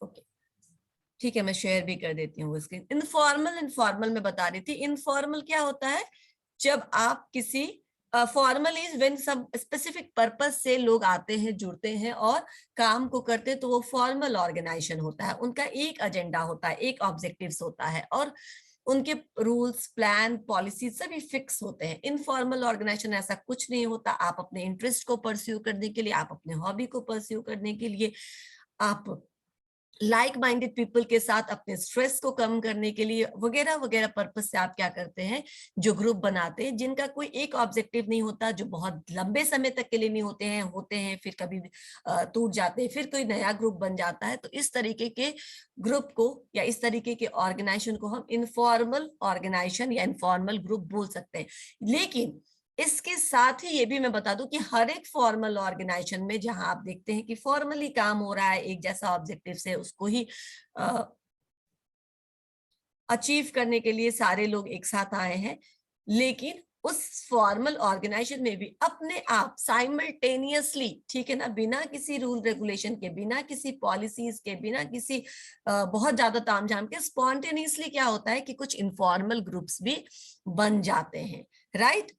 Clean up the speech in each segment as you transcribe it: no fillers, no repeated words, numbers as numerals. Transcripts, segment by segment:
Okay, ठीक है, मैं शेयर भी कर देती हूँ स्क्रीन। इनफॉर्मल में बता रही थी। इनफॉर्मल क्या होता है? जब आप किसी formal is when some specific purpose से लोग आते हैं, जुड़ते हैं और काम को करते हैं, तो वो फॉर्मल ऑर्गेनाइजेशन होता है। उनका एक एजेंडा होता है, एक ऑब्जेक्टिव्स होता है और उनके रूल्स, प्लान, पॉलिसी सभी फिक्स होते हैं। इनफॉर्मल ऑर्गेनाइजेशन ऐसा कुछ नहीं होता। आप अपने इंटरेस्ट को परस्यू करने के लिए, आप अपने हॉबी को परस्यू करने के लिए, आप लाइक माइंडेड पीपल के साथ अपने स्ट्रेस को कम करने के लिए वगैरह वगैरह पर्पस से आप क्या करते हैं, जो ग्रुप बनाते हैं, जिनका कोई एक ऑब्जेक्टिव नहीं होता, जो बहुत लंबे समय तक के लिए नहीं होते हैं फिर कभी टूट जाते हैं, फिर कोई नया ग्रुप बन जाता है। तो इस तरीके के ग्रुप को या इस तरीके के ऑर्गेनाइजेशन को हम इनफॉर्मल ऑर्गेनाइजेशन या इनफॉर्मल ग्रुप बोल सकते हैं। लेकिन इसके साथ ही ये भी मैं बता दूं कि हर एक फॉर्मल ऑर्गेनाइजेशन में जहां आप देखते हैं कि फॉर्मली काम हो रहा है, एक जैसा ऑब्जेक्टिव से उसको ही अचीव करने के लिए सारे लोग एक साथ आए हैं, लेकिन उस फॉर्मल ऑर्गेनाइजेशन में भी अपने आप साइमल्टेनियसली, ठीक है ना, बिना किसी रूल रेगुलेशन के, बिना किसी पॉलिसीज के, बिना किसी बहुत ज्यादा तामझाम के, स्पॉन्टेनियसली क्या होता है कि कुछ इनफॉर्मल ग्रुप्स भी बन जाते हैं, राइट।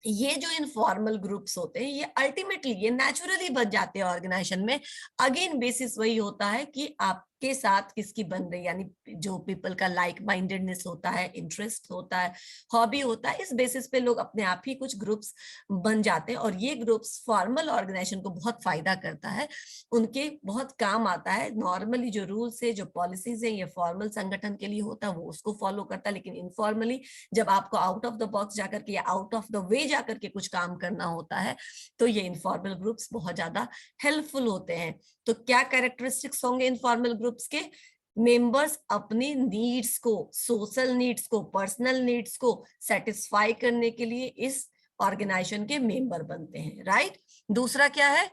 ये जो इनफॉर्मल ग्रुप्स होते हैं ये अल्टीमेटली ये नेचुरली बन जाते हैं ऑर्गेनाइजेशन में। अगेन बेसिस वही होता है कि आपके साथ किसकी बन रही, यानी जो पीपल का लाइक माइंडेडनेस होता है, इंटरेस्ट होता है, हॉबी होता है, इस बेसिस पे लोग अपने आप ही कुछ ग्रुप्स बन जाते हैं। और ये ग्रुप्स फॉर्मल ऑर्गेनाइजेशन को बहुत फायदा करता है, उनके बहुत काम आता है। नॉर्मली जो रूल्स है, जो पॉलिसीज है, ये फॉर्मल संगठन के लिए होता है, वो उसको फॉलो करता है। लेकिन इनफॉर्मली जब आपको आउट ऑफ द बॉक्स जाकर के या आउट ऑफ द वे जाकर के कुछ काम करना होता है, तो ये इनफॉर्मल ग्रुप्स बहुत ज्यादा हेल्पफुल होते हैं। तो क्या कैरेक्टरिस्टिक्स होंगे इनफॉर्मल ग्रुप्स के? मेंबर्स अपनी नीड्स को, सोशल नीड्स को, पर्सनल नीड्स को सेटिस्फाई करने के लिए इस ऑर्गेनाइजेशन के मेंबर बनते हैं, राइट। दूसरा क्या है?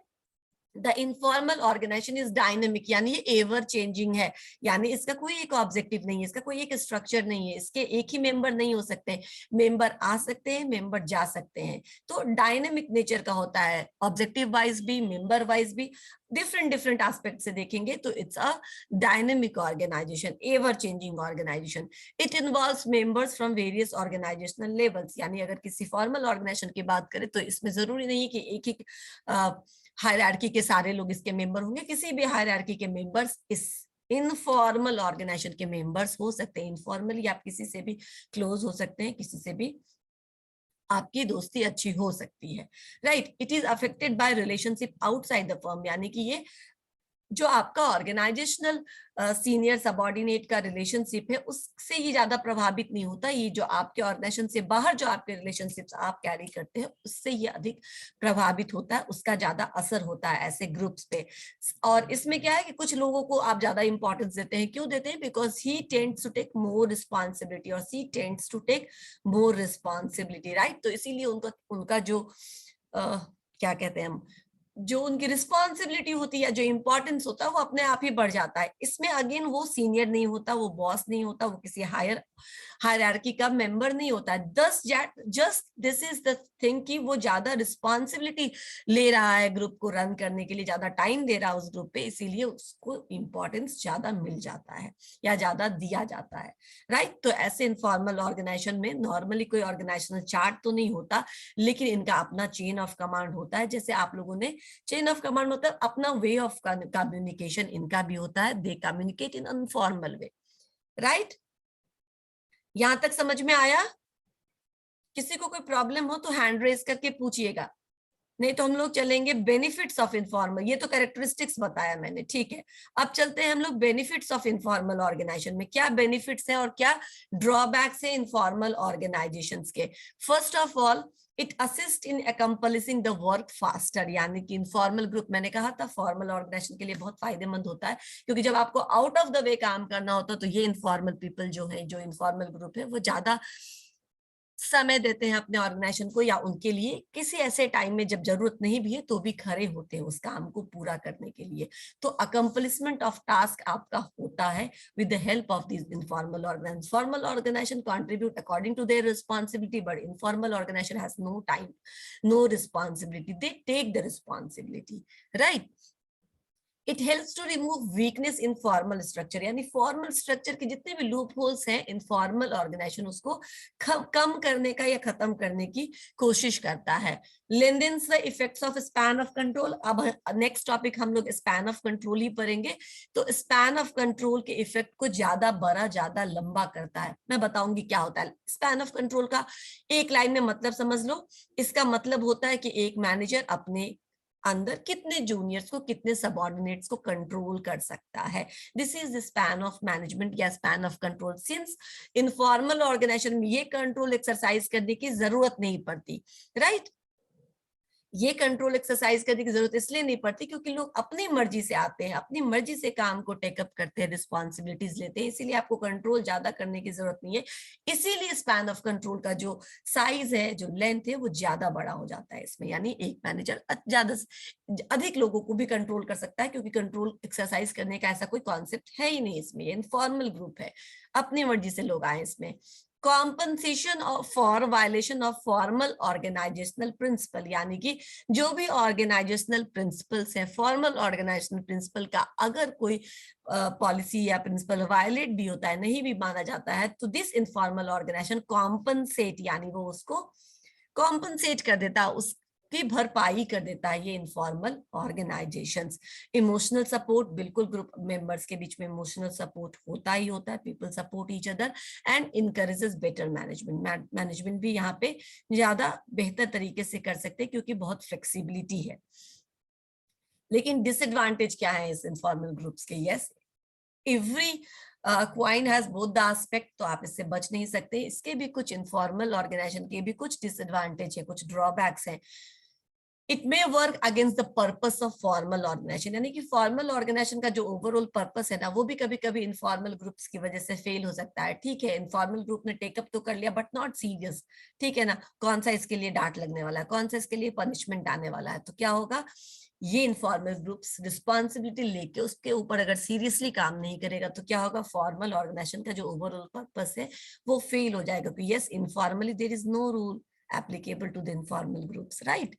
The informal organization is dynamic, यानी ये एवर चेंजिंग है, यानी इसका कोई एक ऑब्जेक्टिव नहीं है, इसका कोई एक स्ट्रक्चर नहीं है, इसके एक ही मेंबर नहीं हो सकते, मेंबर आ सकते हैं, मेंबर जा सकते हैं। तो डायनेमिक नेचर का होता है, ऑब्जेक्टिव वाइज भी, मेंबर वाइज भी, डिफरेंट डिफरेंट एस्पेक्ट से देखेंगे तो it's a dynamic organization, ever changing organization. It involves members from various organizational levels, यानी अगर किसी फॉर्मल ऑर्गेनाइजेशन की बात करें तो इसमें जरूरी नहीं है कि एक ही हायरार्की के सारे लोग इसके मेंबर होंगे, किसी भी हायरार्की के मेंबर्स इस इनफॉर्मल ऑर्गेनाइजेशन के मेंबर्स हो सकते हैं। इनफॉर्मली आप किसी से भी क्लोज हो सकते हैं, किसी से भी आपकी दोस्ती अच्छी हो सकती है, right. It is affected by relationship outside the firm, यानी कि ये जो आपका ऑर्गेनाइजेशनल सीनियर सबॉर्डिनेट का रिलेशनशिप है उससे ये ज्यादा प्रभावित नहीं होता। ये जो आपके ऑर्गेनाइजेशन से बाहर जो आपके रिलेशनशिप्स आप कैरी करते हैं उससे ये अधिक प्रभावित होता है, उसका ज्यादा असर होता है ऐसे ग्रुप्स पे। और इसमें क्या है कि कुछ लोगों को आप ज्यादा इंपॉर्टेंस देते हैं, क्यों देते हैं? Because he tends to take more responsibility और she tends to take more responsibility, right. तो इसीलिए उनका उनका जो क्या कहते हैं हम, जो उनकी रिस्पॉन्सिबिलिटी होती है, जो इंपॉर्टेंस होता है, वो अपने आप ही बढ़ जाता है। इसमें अगेन वो सीनियर नहीं होता, वो बॉस नहीं होता, वो किसी हायरार्की का मेंबर नहीं होता है। Just this is the thing कि वो ज्यादा रिस्पॉन्सिबिलिटी ले रहा है ग्रुप को रन करने के लिए, ज्यादा टाइम दे रहा है उस ग्रुप पे, इसीलिए उसको इंपॉर्टेंस ज्यादा मिल जाता है या ज्यादा दिया जाता है, राइट। तो ऐसे इनफॉर्मल ऑर्गेनाइजेशन में नॉर्मली कोई ऑर्गेनाइजेशनल चार्ट तो नहीं होता, लेकिन इनका अपना चेन ऑफ कमांड होता है। जैसे आप लोगों ने चेन ऑफ कमांड मतलब अपना वे ऑफ कम्युनिकेशन इनका भी होता है, दे communicate in informal way, right. यहां तक समझ में आया? किसी को कोई प्रॉब्लम हो तो हैंड रेज करके पूछिएगा, नहीं तो हम लोग चलेंगे बेनिफिट्स ऑफ इनफॉर्मल। ये तो कैरेक्टरिस्टिक्स बताया मैंने, ठीक है। अब चलते हैं हम लोग बेनिफिट्स ऑफ इनफॉर्मल ऑर्गेनाइजेशन में। क्या बेनिफिट्स हैं और क्या ड्रॉबैक्स हैं इनफॉर्मल ऑर्गेनाइजेशंस के? First of all, it assist in accomplishing the work faster, यानी कि इनफॉर्मल ग्रुप मैंने कहा था फॉर्मल ऑर्गेनाइजेशन के लिए बहुत फायदेमंद होता है, क्योंकि जब आपको आउट ऑफ द वे काम करना होता है तो ये इनफॉर्मल पीपल जो है, जो इनफॉर्मल ग्रुप है, वो ज्यादा समय देते हैं अपने ऑर्गेनाइजेशन को, या उनके लिए किसी ऐसे टाइम में जब जरूरत नहीं भी है तो भी खड़े होते हैं उस काम को पूरा करने के लिए। तो अकम्पलिशमेंट ऑफ टास्क आपका होता है with the help of this informal organization. Formal organization contribute according to their responsibility, but informal organization has no time, no responsibility, they take the responsibility, right. It helps to remove weakness in formal structure, यानी formal structure के जितने भी loop holes हैं informal organization उसको कम करने का या खत्म करने की कोशिश करता है। Lengthens the effects of span of control. अब नेक्स्ट टॉपिक हम लोग स्पैन ऑफ कंट्रोल ही पढ़ेंगे। तो स्पैन ऑफ कंट्रोल के इफेक्ट को ज्यादा बड़ा, ज्यादा लंबा करता है। मैं बताऊंगी क्या होता है स्पैन ऑफ कंट्रोल का, एक लाइन में मतलब समझ लो। इसका मतलब होता है कि एक मैनेजर अपने अंदर कितने जूनियर्स को, कितने सबऑर्डिनेट्स को कंट्रोल कर सकता है। This is the span of management या span of control. Since informal organisation में ये कंट्रोल एक्सरसाइज करने की जरूरत नहीं पड़ती, राइट। ये कंट्रोल एक्सरसाइज करने की जरूरत इसलिए नहीं पड़ती क्योंकि लोग अपनी मर्जी से आते हैं, अपनी मर्जी से काम को टेकअप करते हैं, रिस्पॉन्सिबिलिटीज लेते हैं, इसीलिए आपको कंट्रोल ज्यादा करने की जरूरत नहीं है। इसीलिए स्पैन ऑफ कंट्रोल का जो साइज है, जो लेंथ है, वो ज्यादा बड़ा हो जाता है इसमें। यानी एक मैनेजर ज्यादा अधिक लोगों को भी कंट्रोल कर सकता है, क्योंकि कंट्रोल एक्सरसाइज करने का ऐसा कोई कॉन्सेप्ट है ही नहीं इसमें। ये इनफॉर्मल ग्रुप है, अपनी मर्जी से लोग आए इसमें। Compensation for violation of formal organizational principle, यानी कि जो भी ऑर्गेनाइजेशनल प्रिंसिपल्स है, फॉर्मल ऑर्गेनाइजेशनल प्रिंसिपल का अगर कोई पॉलिसी या प्रिंसिपल वायलेट भी होता है, नहीं भी माना जाता है, तो दिस इनफॉर्मल ऑर्गेनाइजेशन कॉम्पनसेट, यानी वो उसको कॉम्पनसेट कर देता है, उसकी भरपाई कर देता है ये इनफॉर्मल ऑर्गेनाइजेशंस। इमोशनल सपोर्ट, बिल्कुल ग्रुप मेंबर्स के बीच में इमोशनल सपोर्ट होता ही होता है। People support each other and encourages better management. Management भी यहाँ पे ज्यादा बेहतर तरीके से कर सकते हैं क्योंकि बहुत फ्लेक्सिबिलिटी है। लेकिन डिसएडवांटेज क्या है इस इनफॉर्मल ग्रुप्स के? Yes, every coin has both the aspect, तो आप इससे बच नहीं सकते। इसके भी कुछ इनफॉर्मल ऑर्गेनाइजेशन के भी कुछ डिसएडवांटेज है, कुछ ड्रॉबैक्स हैं। It may work against the purpose of formal organization, यानी कि फॉर्मल ऑर्गेनाइजेशन का जो ओवरऑल पर्पस है ना, वो भी कभी कभी इनफॉर्मल ग्रुप्स की वजह से फेल हो सकता है। ठीक है, इनफॉर्मल ग्रुप ने टेकअप तो कर लिया बट नॉट सीरियस, ठीक है ना। कौन सा इसके लिए डांट लगने वाला है, कौन सा इसके लिए पनिशमेंट आने वाला है, तो क्या होगा, ये इनफॉर्मल ग्रुप्स रिस्पॉन्सिबिलिटी लेके उसके ऊपर अगर सीरियसली काम नहीं करेगा तो क्या होगा, फॉर्मल ऑर्गेनाइजेशन का जो ओवरऑल पर्पस है वो फेल हो जाएगा। क्योंकि yes, informally there is no rule applicable to the informal groups, right.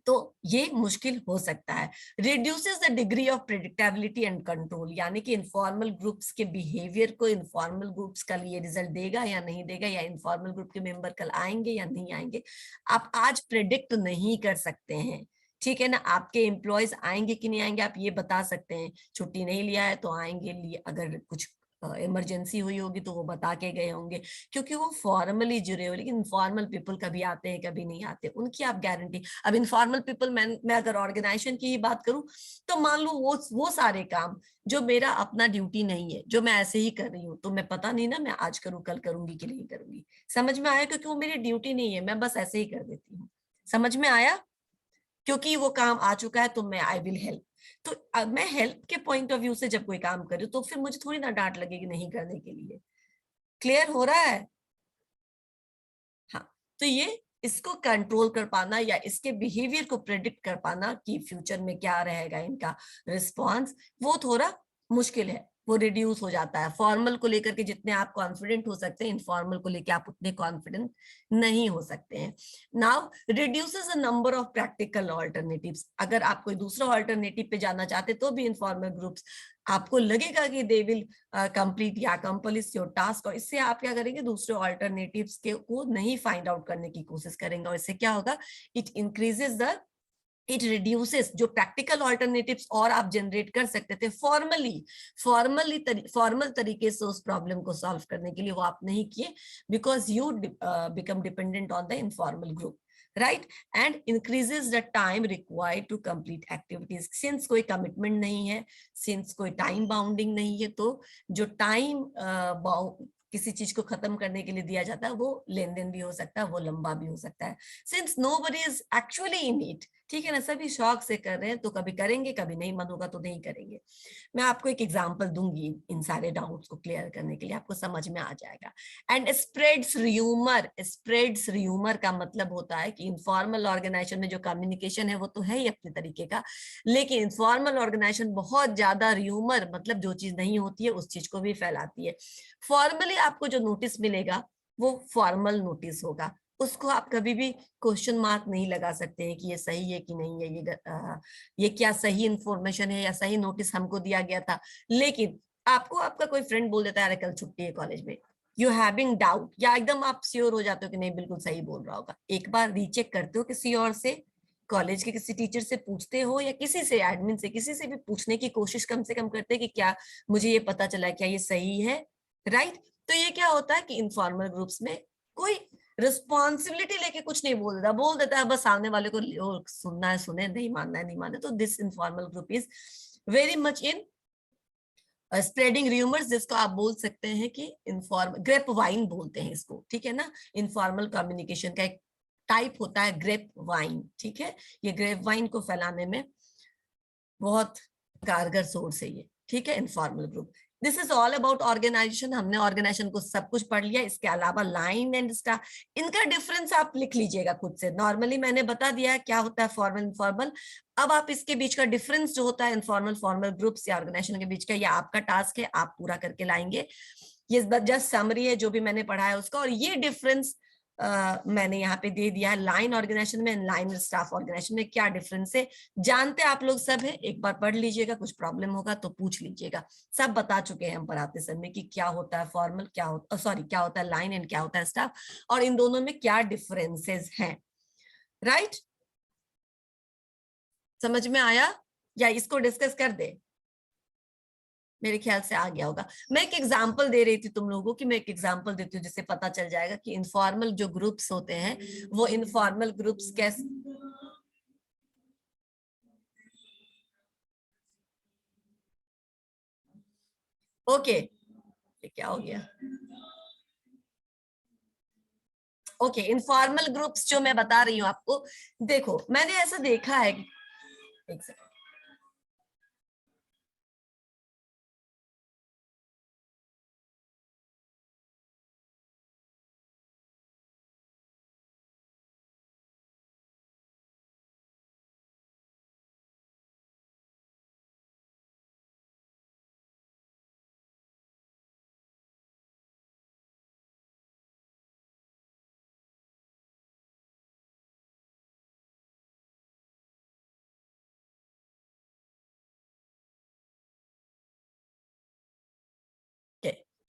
तो ये मुश्किल हो सकता है। Reduces the degree of predictability and control, यानी कि इनफॉर्मल ग्रुप्स के बिहेवियर को इनफॉर्मल ग्रुप्स कल ये रिजल्ट देगा या नहीं देगा, या इनफॉर्मल ग्रुप के मेंबर कल आएंगे या नहीं आएंगे, आप आज प्रेडिक्ट नहीं कर सकते हैं। ठीक है ना, आपके एम्प्लॉयज आएंगे कि नहीं आएंगे आप ये बता सकते हैं। छुट्टी नहीं लिया है तो आएंगे, लिए अगर कुछ इमरजेंसी हुई होगी तो वो बता के गए होंगे, क्योंकि वो फॉर्मली जुड़े हो। लेकिन इनफॉर्मल पीपल कभी आते हैं कभी नहीं आते, उनकी आप गारंटी। अब इनफॉर्मल पीपल, मैं अगर ऑर्गेनाइजेशन की ही बात करूं तो मान लो वो सारे काम जो मेरा अपना ड्यूटी नहीं है, जो मैं ऐसे ही कर रही हूँ, तो मैं पता नहीं ना मैं आज करूँ कल करूंगी कि नहीं करूंगी। समझ में आया? क्योंकि वो मेरी ड्यूटी नहीं है, मैं बस ऐसे ही कर देती हूँ। समझ में आया? क्योंकि वो काम आ चुका है तो मैं आई विल हेल्प। तो मैं हेल्प के पॉइंट ऑफ व्यू से जब कोई काम करूँ तो फिर मुझे थोड़ी ना डांट लगेगी नहीं करने के लिए। क्लियर हो रहा है? हाँ। तो ये इसको कंट्रोल कर पाना या इसके बिहेवियर को प्रेडिक्ट कर पाना कि फ्यूचर में क्या रहेगा इनका रिस्पॉन्स, वो थोड़ा मुश्किल है, वो रिड्यूस हो जाता है। फॉर्मल को लेकर के जितने आप कॉन्फिडेंट हो सकते हैं, इनफॉर्मल को लेकर आप उतने कॉन्फिडेंट नहीं हो सकते हैं। Now reduces the number of practical alternatives. अगर आप कोई दूसरा ऑल्टरनेटिव पे जाना चाहते तो भी इनफॉर्मल ग्रुप्स, आपको लगेगा कि दे विल कंप्लीट या कंप्लीट योर टास्क, और इससे आप क्या करेंगे, दूसरे ऑल्टरनेटिव्स के को नहीं फाइंड आउट करने की कोशिश करेंगे। और इससे क्या होगा, इट रिड्यूसेस जो प्रैक्टिकल ऑल्टरनेटिव्स और आप जनरेट कर सकते थे फॉर्मल तरीके से उस प्रॉब्लम को सॉल्व करने के लिए, वो आप नहीं किए, because you become dependent on the informal group, right. And increases the time required to complete activities. Since कोई कमिटमेंट नहीं है, सिंस कोई टाइम बाउंडिंग नहीं है, तो जो टाइम किसी चीज को खत्म करने के लिए दिया जाता है वो लेन देन भी हो सकता है, वो लंबा भी हो सकता है। Since nobody is actually in it, ठीक है ना, सभी शौक से कर रहे हैं तो कभी करेंगे, कभी नहीं मन होगा तो नहीं करेंगे। मैं आपको एक एग्जांपल दूंगी इन सारे डाउट्स को क्लियर करने के लिए, आपको समझ में आ जाएगा। एंड स्प्रेड्स र्यूमर का मतलब होता है कि इनफॉर्मल ऑर्गेनाइजेशन में जो कम्युनिकेशन है वो तो है ही अपने तरीके का, लेकिन इनफॉर्मल ऑर्गेनाइजेशन बहुत ज्यादा र्यूमर, मतलब जो चीज नहीं होती है उस चीज को भी फैलाती है। फॉर्मली आपको जो नोटिस मिलेगा वो फॉर्मल नोटिस होगा, उसको आप कभी भी क्वेश्चन मार्क नहीं लगा सकते हैं कि ये सही है कि नहीं है, ये क्या सही इंफॉर्मेशन है या सही नोटिस हमको दिया गया था। लेकिन आपको आपका कोई फ्रेंड बोल देता है अरे कल छुट्टी है कॉलेज में, यू हैविंग डाउट, या एकदम आप श्योर हो जाते हो कि नहीं बिल्कुल सही बोल रहा होगा, एक बार रीचेक करते हो किसी और से, कॉलेज के किसी टीचर से पूछते हो या किसी से एडमिन से किसी से भी पूछने की कोशिश कम से कम करते हैं कि क्या मुझे ये पता चला क्या ये सही है, राइट। तो ये क्या होता है कि इनफॉर्मल ग्रुप्स में कोई रिस्पॉन्सिबिलिटी लेके कुछ नहीं बोल देता है, बस सामने वाले को सुनना है सुने, नहीं मानना है नहीं मानना। तो this informal group is very much in spreading rumours, जिसको आप बोल सकते हैं कि इनफॉर्म ग्रेप वाइन बोलते हैं इसको, ठीक है ना। इनफॉर्मल कम्युनिकेशन का एक टाइप होता है ग्रेप वाइन, ठीक है। ये ग्रेप वाइन को फैलाने में बहुत कारगर सोर्स है ये, ठीक है, informal group. This is all about organization. हमने ऑर्गेनाइजेशन को सब कुछ पढ़ लिया, इसके अलावा लाइन एंड स्टार, इनका डिफरेंस आप लिख लीजिएगा खुद से। नॉर्मली मैंने बता दिया है क्या होता है फॉर्मल इनफॉर्मल। अब आप इसके बीच का डिफरेंस जो होता है इनफॉर्मल फॉर्मल ग्रुप्स या ऑर्गेनाइजेशन के बीच का, ये आपका टास्क है, आप पूरा करके लाएंगे। ये जस्ट समरी है जो भी मैंने पढ़ा है उसका। और ये डिफरेंस मैंने यहाँ पे दे दिया है, लाइन ऑर्गेनाइजेशन में लाइन स्टाफ ऑर्गेनाइजेशन में क्या डिफरेंस है जानते आप लोग सब है। एक बार पढ़ लीजिएगा, कुछ प्रॉब्लम होगा तो पूछ लीजिएगा। सब बता चुके हैं हम पढ़ाते समय कि क्या होता है फॉर्मल, क्या होता सॉरी क्या होता है लाइन एंड क्या होता है स्टाफ, और इन दोनों में क्या डिफरेंसेस हैं, राइट। समझ में आया या इसको डिस्कस कर दे? मेरे ख्याल से आ गया होगा। मैं एक एग्जांपल दे रही थी तुम लोगों को कि मैं एक एग्जांपल देती हूँ जिससे पता चल जाएगा कि इनफॉर्मल जो ग्रुप्स होते हैं वो इनफॉर्मल ग्रुप्स कैसे। ओके, क्या हो गया? ओके, इनफॉर्मल ग्रुप्स जो मैं बता रही हूँ आपको, देखो मैंने ऐसा देखा है एक सेकंड।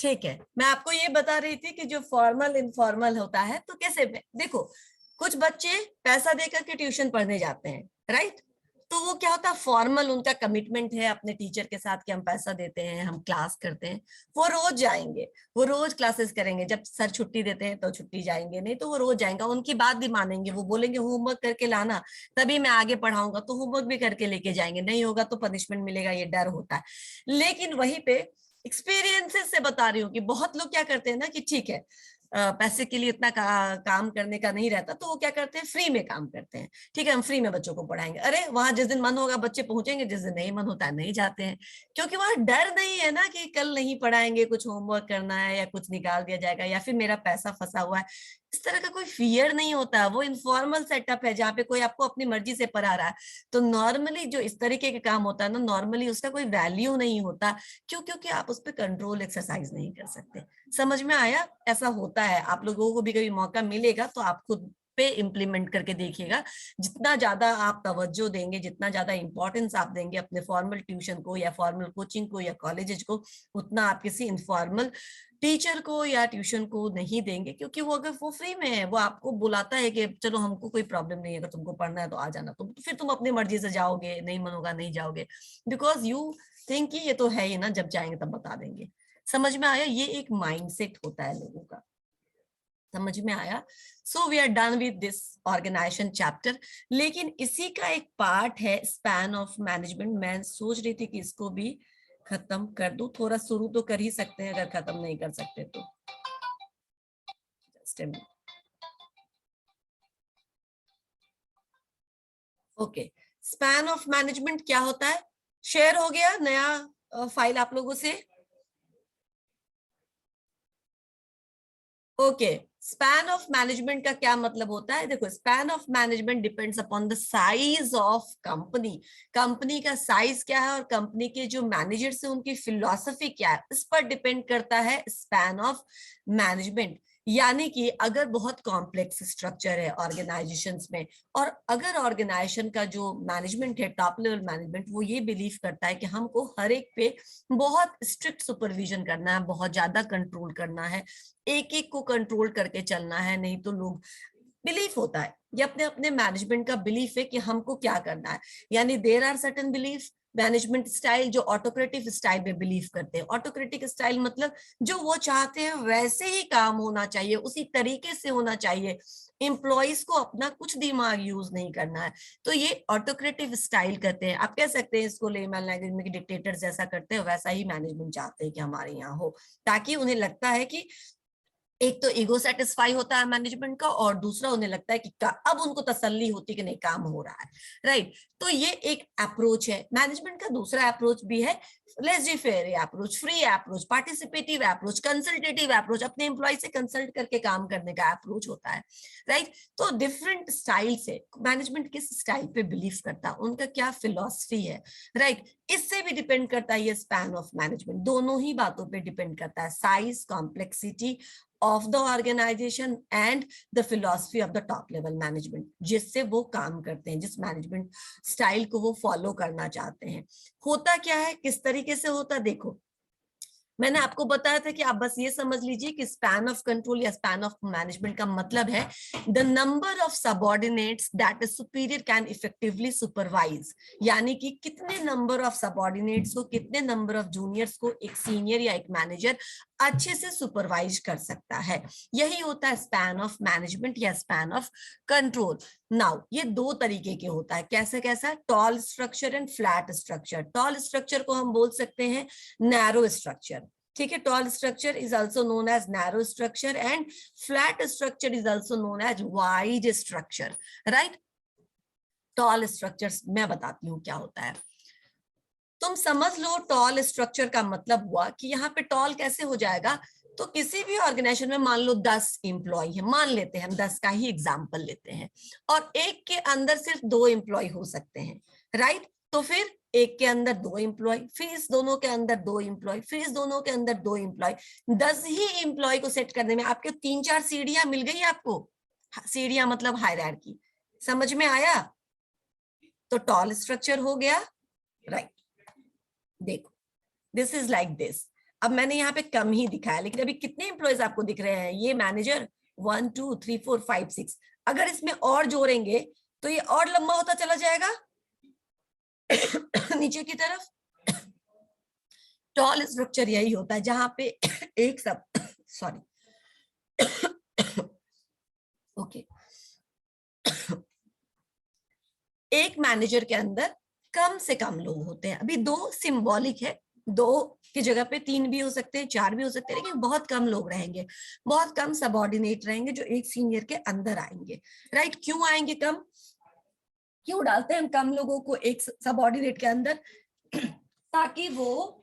ठीक है, मैं आपको ये बता रही थी कि जो फॉर्मल इनफॉर्मल होता है तो कैसे, देखो कुछ बच्चे पैसा देकर के ट्यूशन पढ़ने जाते हैं, राइट। तो वो क्या होता है फॉर्मल, उनका कमिटमेंट है अपने टीचर के साथ कि हम पैसा देते हैं, हम क्लास करते हैं, वो रोज जाएंगे, वो रोज क्लासेस करेंगे। जब सर छुट्टी देते हैं तो छुट्टी जाएंगे, नहीं तो वो रोज जाएंगे, उनकी बात भी मानेंगे, वो बोलेंगे होमवर्क करके लाना तभी मैं आगे पढ़ाऊंगा, तो होमवर्क भी करके लेके जाएंगे, नहीं होगा तो पनिशमेंट मिलेगा, ये डर होता है। लेकिन वहीं पे एक्सपीरियंसेस से बता रही हूँ कि बहुत लोग क्या करते हैं ना कि ठीक है पैसे के लिए इतना काम करने का नहीं रहता, तो वो क्या करते हैं फ्री में काम करते हैं। ठीक है हम फ्री में बच्चों को पढ़ाएंगे, अरे वहां जिस दिन मन होगा बच्चे पहुंचेंगे, जिस दिन नहीं मन होता है नहीं जाते हैं, क्योंकि वहां डर नहीं है ना कि कल नहीं पढ़ाएंगे, कुछ होमवर्क करना है या कुछ निकाल दिया जाएगा या फिर मेरा पैसा फंसा हुआ है। इस तरह का कोई फियर नहीं होता। वो इनफॉर्मल सेटअप है जहाँ पे कोई आपको अपनी मर्जी से पढ़ा रहा है। तो नॉर्मली जो इस तरीके के काम होता है ना, नॉर्मली उसका कोई वैल्यू नहीं होता। क्यों? क्योंकि आप उस पर कंट्रोल एक्सरसाइज नहीं कर सकते। समझ में आया? ऐसा होता है, आप लोगों को भी कभी मौका मिलेगा तो आप खुद पे इम्प्लीमेंट करके देखिएगा। जितना ज्यादा आप तवज्जो देंगे, जितना ज्यादा इंपॉर्टेंस आप देंगे अपने फॉर्मल ट्यूशन को या फॉर्मल कोचिंग को या कॉलेजेस को, उतना आप किसी इनफॉर्मल टीचर को या ट्यूशन को नहीं देंगे। क्योंकि वो अगर वो फ्री में है, वो आपको बुलाता है कि चलो हमको कोई प्रॉब्लम नहीं है, अगर तुमको पढ़ना है तो आ जाना, तुम फिर तुम अपनी मर्जी से जाओगे, नहीं मन होगा नहीं जाओगे, बिकॉज यू थिंक कि ये तो है ही ना, जब जाएंगे तब बता देंगे। समझ में आया? ये एक माइंडसेट होता है लोगों का। समझ में आया? So we are done with this organization chapter. लेकिन इसी का एक पार्ट है स्पैन ऑफ मैनेजमेंट। मैं सोच रही थी कि इसको भी खत्म कर दूं, थोड़ा शुरू तो कर ही सकते हैं, अगर खत्म नहीं कर सकते तो just okay. Span of management क्या होता है? शेयर हो गया नया फाइल आप लोगों से? ओके, स्पैन ऑफ मैनेजमेंट का क्या मतलब होता है? देखो span of management depends upon the size of company. Company का साइज क्या है और कंपनी के जो मैनेजर्स हैं उनकी फिलॉसफी क्या है, इस पर डिपेंड करता है स्पैन ऑफ मैनेजमेंट। यानी कि अगर बहुत कॉम्प्लेक्स स्ट्रक्चर है ऑर्गेनाइजेशंस में, और अगर ऑर्गेनाइजेशन का जो मैनेजमेंट है, टॉप लेवल मैनेजमेंट, वो ये बिलीव करता है कि हमको हर एक पे बहुत स्ट्रिक्ट सुपरविजन करना है, बहुत ज्यादा कंट्रोल करना है, एक एक को कंट्रोल करके चलना है, नहीं तो लोग, बिलीफ होता है, ये अपने अपने मैनेजमेंट का बिलीफ है कि हमको क्या करना है। यानी there are certain belief, management style जो ऑटोक्रेटिव स्टाइल में बिलीव करते हैं। ऑटोक्रेटिक स्टाइल मतलब जो वो चाहते हैं वैसे ही काम होना चाहिए, उसी तरीके से होना चाहिए, एम्प्लॉइज को अपना कुछ दिमाग यूज नहीं करना है, तो ये ऑटोक्रेटिव स्टाइल कहते हैं। आप कह सकते हैं इसको लेमन लैंग्वेज में कि डिक्टेटर जैसा करते हैं, वैसा ही मैनेजमेंट चाहते हैं कि हमारे यहाँ हो, ताकि उन्हें लगता है कि एक तो ईगो सेटिस्फाई होता है मैनेजमेंट का, और दूसरा उन्हें लगता है कि अब उनको तसल्ली होती कि नहीं काम हो रहा है, राइट। तो ये एक अप्रोच है। मैनेजमेंट का दूसरा अप्रोच भी है lazy fair approach, free approach, participative approach, consultative approach, अपने एम्प्लॉय से कंसल्ट करके काम करने का अप्रोच होता है, राइट। तो डिफरेंट स्टाइल से मैनेजमेंट किस स्टाइल पे बिलीव करता है, उनका क्या फिलॉसफी है, राइट, इससे भी डिपेंड करता है ये स्पैन ऑफ मैनेजमेंट। दोनों ही बातों पे डिपेंड करता है, size, complexity of the organization and the philosophy of the top level management, जिससे वो काम करते हैं, जिस मैनेजमेंट स्टाइल को वो फॉलो करना चाहते हैं। होता क्या है, किस तरीके से होता, देखो मैंने आपको बताया था कि आप बस ये समझ लीजिए कि स्पैन ऑफ कंट्रोल या स्पैन ऑफ मैनेजमेंट का मतलब है the number of subordinates that is superior can effectively supervise, यानी कि कितने नंबर ऑफ सबऑर्डिनेट्स को, कितने नंबर ऑफ जूनियर्स को एक सीनियर या एक मैनेजर अच्छे से सुपरवाइज कर सकता है। यही होता है स्पैन ऑफ मैनेजमेंट या स्पैन ऑफ कंट्रोल। नाउ ये दो तरीके के होता है, कैसे कैसा, tall structure and flat structure. Tall structure को हम बोल सकते हैं नैरो स्ट्रक्चर, ठीक है। Tall structure is also known as narrow structure and flat structure is also known as wide structure, right. Tall structure मैं बताती हूँ क्या होता है। तुम समझ लो टॉल स्ट्रक्चर का मतलब हुआ कि यहाँ पे टॉल कैसे हो जाएगा, तो किसी भी ऑर्गेनाइजेशन में मान लो 10 एम्प्लॉय है, मान लेते हैं हम 10 का ही एग्जांपल लेते हैं, और एक के अंदर सिर्फ 2 एम्प्लॉय हो सकते हैं, राइट। तो फिर एक के अंदर 2 एम्प्लॉय, फिर इस दोनों के अंदर 2 एम्प्लॉय, फिर इस दोनों के अंदर 2 एम्प्लॉय, 10 ही एम्प्लॉय को सेट करने में आपके 3-4 सीढ़ियां मिल गई आपको। सीढ़ियां मतलब हायरार्की, समझ में आया। तो टॉल स्ट्रक्चर हो गया, राइट। देखो दिस इज लाइक दिस। अब मैंने यहाँ पे कम ही दिखाया, लेकिन अभी कितने एम्प्लॉयज आपको दिख रहे हैं, ये मैनेजर 1 2 3 4 5 6, अगर इसमें और जोड़ेंगे तो ये और लंबा होता चला जाएगा नीचे की तरफ। टॉल स्ट्रक्चर यही होता है जहां पे एक सब सॉरी ओके एक मैनेजर के अंदर कम से कम लोग होते हैं। अभी 2 सिंबॉलिक है, 2 की जगह पे 3 भी हो सकते हैं, 4 भी हो सकते हैं, लेकिन बहुत कम लोग रहेंगे, बहुत कम सबऑर्डिनेट रहेंगे जो एक सीनियर के अंदर आएंगे, राइट। क्यों आएंगे कम, क्यों डालते हैं हम कम लोगों को एक सबऑर्डिनेट के अंदर, ताकि वो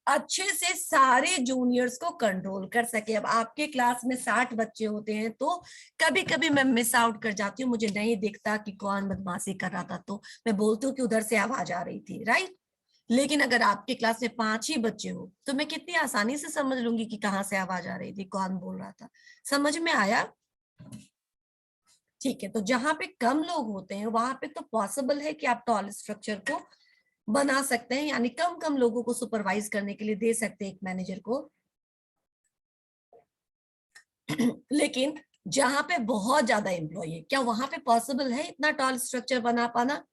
अच्छे से सारे जूनियर्स को कंट्रोल कर सके। अब आपके क्लास में 60 बच्चे होते हैं, तो कभी कभी मैं मिस आउट कर जाती हूँ, मुझे नहीं दिखता कि कौन बदमाशी कर रहा था, तो मैं बोलती हूँ कि उधर से आवाज आ रही थी, राइट। लेकिन अगर आपके क्लास में 5 ही बच्चे हो तो मैं कितनी आसानी से समझ लूंगी कि कहाँ से आवाज आ रही थी, कौन बोल रहा था। समझ में आया, ठीक है। तो जहां पे कम लोग होते हैं वहां पे तो पॉसिबल है कि आप टॉल स्ट्रक्चर को बना सकते हैं, यानी कम कम लोगों को सुपरवाइज करने के लिए दे सकते हैं एक मैनेजर को। लेकिन जहां पे बहुत ज्यादा एम्प्लॉय है, क्या वहां पे पॉसिबल है इतना टॉल स्ट्रक्चर बना पाना?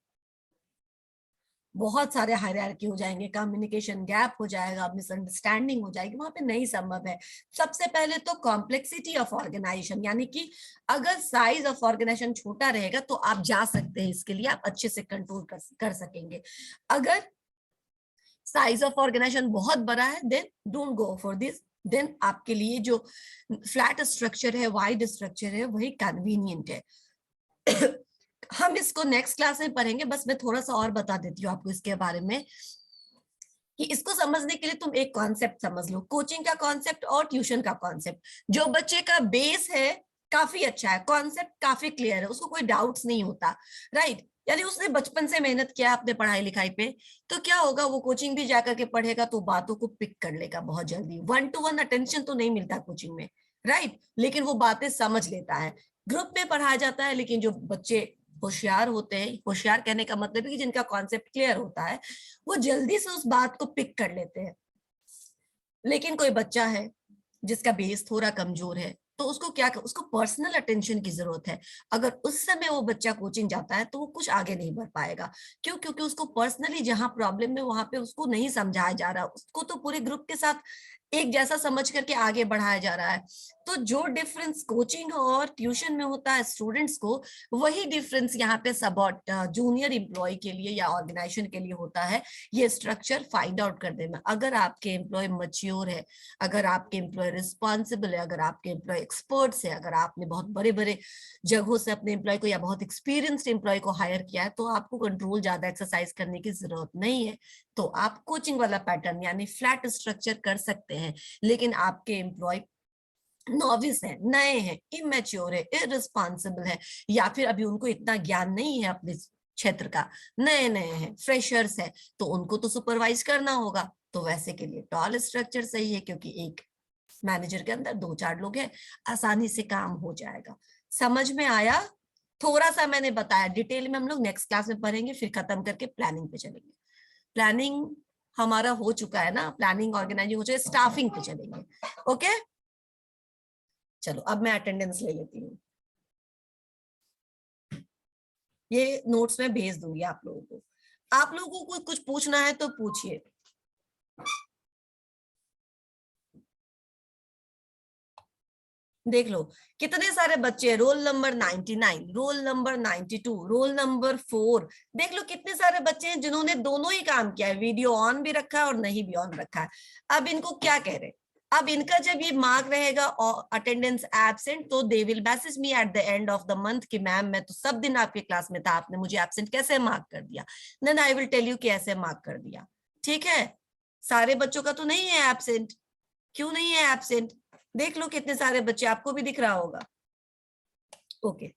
बहुत सारे हायरार्की हो जाएंगे, कम्युनिकेशन गैप हो जाएगा, मिसअंडरस्टैंडिंग हो जाएगी, वहां पे नहीं संभव है। सबसे पहले तो कॉम्प्लेक्सिटी ऑफ ऑर्गेनाइजेशन, यानी कि अगर साइज ऑफ ऑर्गेनाइजेशन छोटा रहेगा तो आप जा सकते हैं, इसके लिए आप अच्छे से कंट्रोल कर सकेंगे। अगर साइज ऑफ ऑर्गेनाइजेशन बहुत बड़ा है then don't go for this, then आपके लिए जो फ्लैट स्ट्रक्चर है, वाइड स्ट्रक्चर है, वही कन्वीनियंट है। हम इसको नेक्स्ट क्लास में पढ़ेंगे, बस मैं थोड़ा सा और बता देती हूँ आपको इसके बारे में कि इसको समझने के लिए तुम एक कॉन्सेप्ट समझ लो, कोचिंग का कॉन्सेप्ट और ट्यूशन का कॉन्सेप्ट। जो बच्चे का बेस है काफी अच्छा है, कॉन्सेप्ट काफी क्लियर है, उसको कोई डाउट्स नहीं होता, राइट, यानी उसने बचपन से मेहनत किया अपने पढ़ाई लिखाई पे, तो क्या होगा, वो कोचिंग भी जाकर के पढ़ेगा तो बातों को पिक कर लेगा बहुत जल्दी। 1-to-1 अटेंशन तो नहीं मिलता कोचिंग में, राइट, लेकिन वो बातें समझ लेता है। ग्रुप में पढ़ाया जाता है, लेकिन जो बच्चे होशियार होते हैं, होशियार कहने का मतलब है कि जिनका कॉन्सेप्ट क्लियर होता है, वो जल्दी से उस बात को पिक कर लेते हैं। लेकिन कोई बच्चा है जिसका बेस थोड़ा कमजोर है, तो उसको क्या, उसको पर्सनल अटेंशन की जरूरत है। अगर उस समय वो बच्चा कोचिंग जाता है तो वो कुछ आगे नहीं बढ़ पाएगा। क्यों? क्योंकि उसको पर्सनली जहां प्रॉब्लम है वहां पे उसको नहीं समझाया जा रहा, उसको तो पूरे ग्रुप के साथ एक जैसा समझ करके आगे बढ़ाया जा रहा है। तो जो डिफरेंस कोचिंग और ट्यूशन में होता है स्टूडेंट्स को, वही डिफरेंस यहाँ पे सब जूनियर एम्प्लॉय के लिए या ऑर्गेनाइजेशन के लिए होता है। ये स्ट्रक्चर फाइंड आउट करने में, अगर आपके एम्प्लॉय मच्योर है, अगर आपके एम्प्लॉय रिस्पॉन्सिबल है, अगर आपके एम्प्लॉय एक्सपर्ट्स है, अगर आपने बहुत बड़े बड़े जगहों से अपने एम्प्लॉय को या बहुत एक्सपीरियंस्ड एम्प्लॉय को हायर किया है, तो आपको कंट्रोल ज्यादा एक्सरसाइज करने की जरूरत नहीं है। तो आप कोचिंग वाला पैटर्न यानी फ्लैट स्ट्रक्चर कर सकते हैं। लेकिन आपके एम्प्लॉय नॉविस है, नए हैं, इमेच्योर है, इररिस्पॉन्सिबल है, या फिर अभी उनको इतना ज्ञान नहीं है अपने क्षेत्र का, नए नए हैं, फ्रेशर्स है, तो उनको तो सुपरवाइज करना होगा। तो वैसे के लिए टॉल स्ट्रक्चर सही है, क्योंकि एक मैनेजर के अंदर 2-4 लोग हैं, आसानी से काम हो जाएगा। समझ में आया? थोड़ा सा मैंने बताया, डिटेल में हम लोग नेक्स्ट क्लास में पढ़ेंगे, फिर खत्म करके प्लानिंग पे चलेंगे। प्लानिंग हमारा हो चुका है ना, प्लानिंग ऑर्गेनाइजिंग हो चुका है, स्टाफिंग पे चलेंगे। ओके, चलो अब मैं अटेंडेंस ले लेती हूँ। ये नोट्स में भेज दूंगी आप लोगों को। आप लोगों को कुछ पूछना है तो पूछिए। देख लो कितने सारे बच्चे, roll number 99, roll number 92, roll number 4। देख लो कितने सारे बच्चे हैं जिन्होंने दोनों ही काम किया है, वीडियो ऑन भी रखा है और नहीं भी ऑन रखा है। अब इनको क्या कह रहे हैं, अब इनका जब ये मार्क रहेगा अटेंडेंस एब्सेंट, तो they will message me at the end of the month कि मैम मैं तो सब दिन आपके क्लास में था, आपने मुझे एब्सेंट कैसे मार्क कर दिया। Then I will tell you कि ऐसे मार्क कर दिया। ठीक है, सारे बच्चों का तो नहीं है एब्सेंट। क्यों नहीं है एब्सेंट? देख लो कितने सारे बच्चे, आपको भी दिख रहा होगा। ओके,